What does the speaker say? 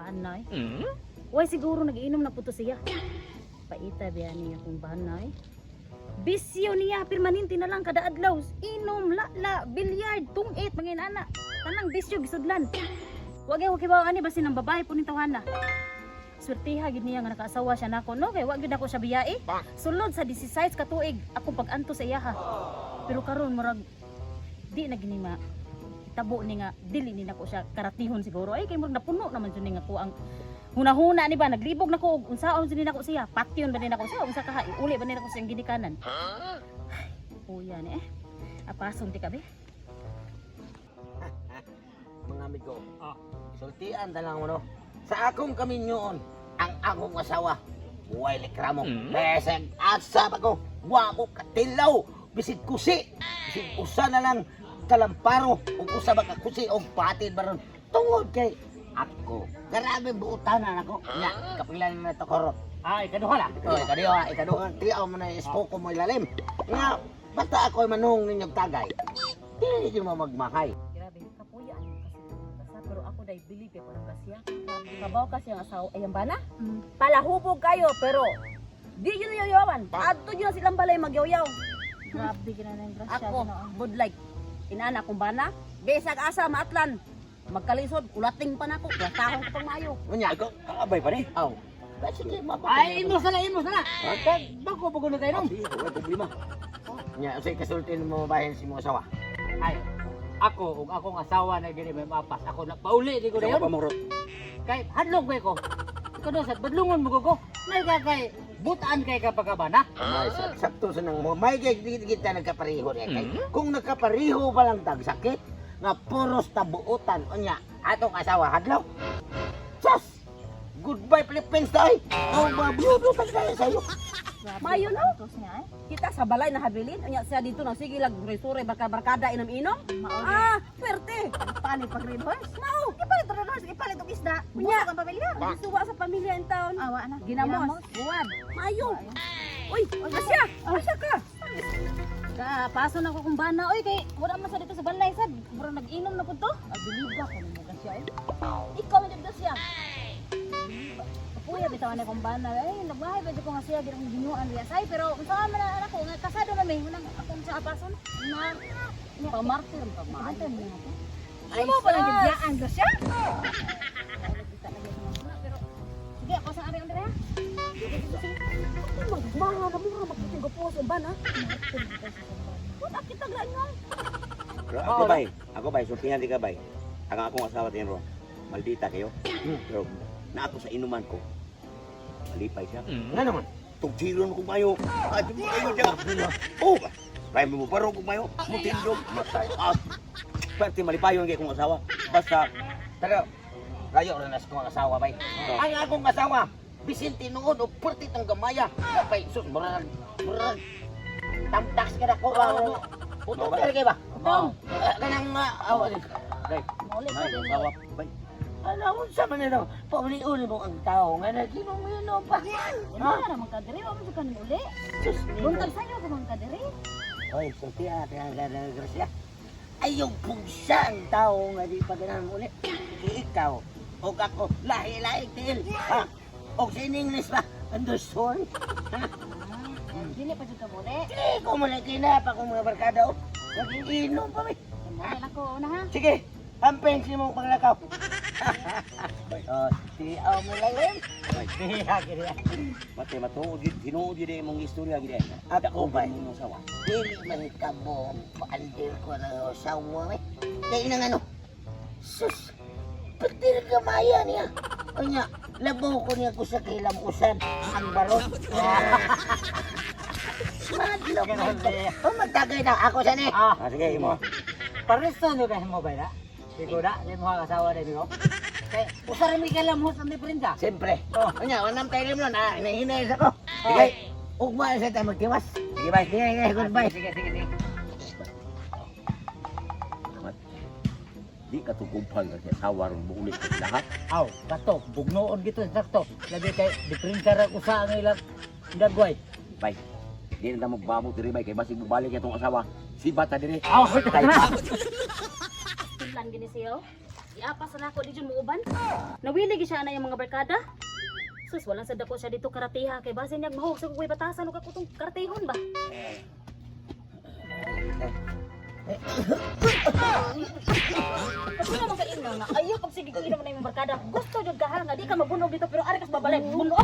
banay. Why siguro nagiinom na puto siya. Paita biya niya kung banay. Bisyo niya permanente na lang kada adlaw. Inom, lala, bilyard, tungit, mga inana. Tanang bisyo gisudlan. Wag yung kibaw ani basin ng babae po ni tawhana. Swertiha gid niya nga nakaasawa siya nako no kay wag gid ako siya biyae. Sulod sa 16 ka tuig ako pag-anto sa iya ha. Pero karon murag di na ginima tabo ni nga dili ni nako siya karatihon siguro ay kay murag napuno naman jud ni nga ko ang huna-huna ni ba naglibog nako og unsaon jud nako siya patyon ba ni nako siya unsa ka uli ba ni nako siyang ginikanan. Kuya ni apason ti kabe. Mga amigo, sultian na lang mo no. Sa akong kaminyoon, ang akong asawa, buhay likramo. Beseng asa ako, wako katilaw, bisig kusi, bisig usa na lang kalamparo, ug usa ba ka kusi og patid baron tungod kay ako. Grabe buutanan ako. Nya, kapilan na to korot. Ikaduha lang. Ikaduha. Tiyaw mo na ispoko mo ilalim. Nga, basta ako'y manung ninyong tagay. Hindi mo magmahay. Grabe kapuya kasi pero ako dai believe ko lang kasi kabaw kasi ang asawa ay ang bana. Palahubog kayo pero di yun yayawan. Adto yun silang balay magyaw-yaw. Grabe ginanang grasya. Ako would like inana kong bana. Besag asa maatlan. Magkalisod ulating pa nako. Gastahon ko pang maayo. Unya, abay pa ni. Aw. Sige, Imo sana. Bako bago na tayo. Sige, wala problema. Nya, say kasultin mo bahin si mo asawa. Ay, ako ug akong asawa na gini may mapas. Ako na pauli di ko dayon. Pamurot. Kay hadlok ba ko. Kuno sa badlungon mo ko. Nay ka kay butaan kay kapagabana. Ay, sakto sa nang mo. May kay kita nagkapariho niya kay. Kung nagkapariho pa lang tag sakit, nga puros tabuutan. Unya, atong asawa hadlaw. Just goodbye Philippines day. Oh, mabudo tag kaya sayo. Mayo no? Kita sa balay na habilin. Unya siya dito nang sige lag resore barkada inom-inom. Swerte. Paano pag red horse? Mao, ipalit red horse, ipalit og isda. Unya ang pamilya. Suwa sa pamilya in town. Awa na. Ginamos. Buwan. Mayo. Uy, asya ka. Paso na ko kung bana. Uy, kay wala man sa dito sa balay sad. Mura nag-inom na pud to. Abiliba ko mo kasi ay. Ikaw man dito siya. Kuya bitaw na kong bana. Ay, nagbahay pwede ko nga siya girang ginuan riya say pero unsa man na anak ko nga kasado na may unang akong sa apason. Na pamartir pa maayo mo. Ay mo pa lang gidyaan ko siya. Pero sige ako sa ari under ha. Mga na mo magputing ko po sa bana. Wala kita glaan nga. Ako bay, sultingan di ka bay. Ang akong asawa din ro. Maldita kayo. Pero na ako sa inuman ko. Malipay siya. Nga naman. Tugsilon ko mayo. At mo kayo siya. Oh! Raya mo paro ko mayo. Mutindog. Matay. Pwerte malipayon kay kong asawa. Basta. Pero, rayo rin nas kong asawa bay. Ang akong asawa. Bisin tinuod o pwerte tang gamaya. Kapay, sus, murag. Tamtax ka na ko. Utong ka lagi ba? Utong. Kanang awa. Day. Asawa. Bay. Alam sa manila, pauli-uli mo ang tao nga nagkinom-inom pa. Ano na naman kadiri? Ano sa kanin uli? Buntag sa'yo ka mga kadiri? Hoy, sulti ate ang grasya. Ay yung pugsa ang tao nga di pa ganahan uli. Ikaw, o ako, lahi-lahi til. Ha? O sa English ba? Understood? Ha? Dili pa dyan ka muli. Hindi ko muli kinapa kong mga barkada o. Nag-iinom pa may. Muli lang ko una ha. Sige, hampeng si mong panglakaw. Siyaw mo lang yun. Mati matuod, hinuod yun mong istorya gini. Ako ba? Dili man ka mo, paandir ko na sawa eh. Kaya inang ano, sus, pagdir ka maya niya. Kanya, labaw ko niya ko sa kilamusan, ang barot. Madlok na siya. Magtagay na ako siya ni. Sige, imo. Paresto nyo kay mo ba na? Sigo na, di mo asawa din mo. Kay usar mi kalam mo sa diferensya. Siyempre. Kanya, wanam tayo rin na, hinahinay sa ko. Sige, ugma sa tayo magtiwas. Sige, bye. Sige, goodbye. Sige. Di ka tukumpal kasi asawa rin mo ulit sa lahat. Aw, kato, bugnoon gito sakto. Labi kay diferensya ra usa ang ilang dagway. Bye. Di na magbamo diri bay kay basig mo balik itong asawa. Si bata diri. Aw, Lang gini siyo. Iapas na ako di dyan mo uban. Nawili gi siya na yung mga barkada. Sus, walang sadako siya dito karatiha kay basin niyag mahog sa kukoy batasan ug akong karatihon ba. Kasi naman ka ina nga, ayaw pag sige inom na yung barkada. Gusto jud ka ha nga di ka mabunog dito pero ari kas babalay bunog.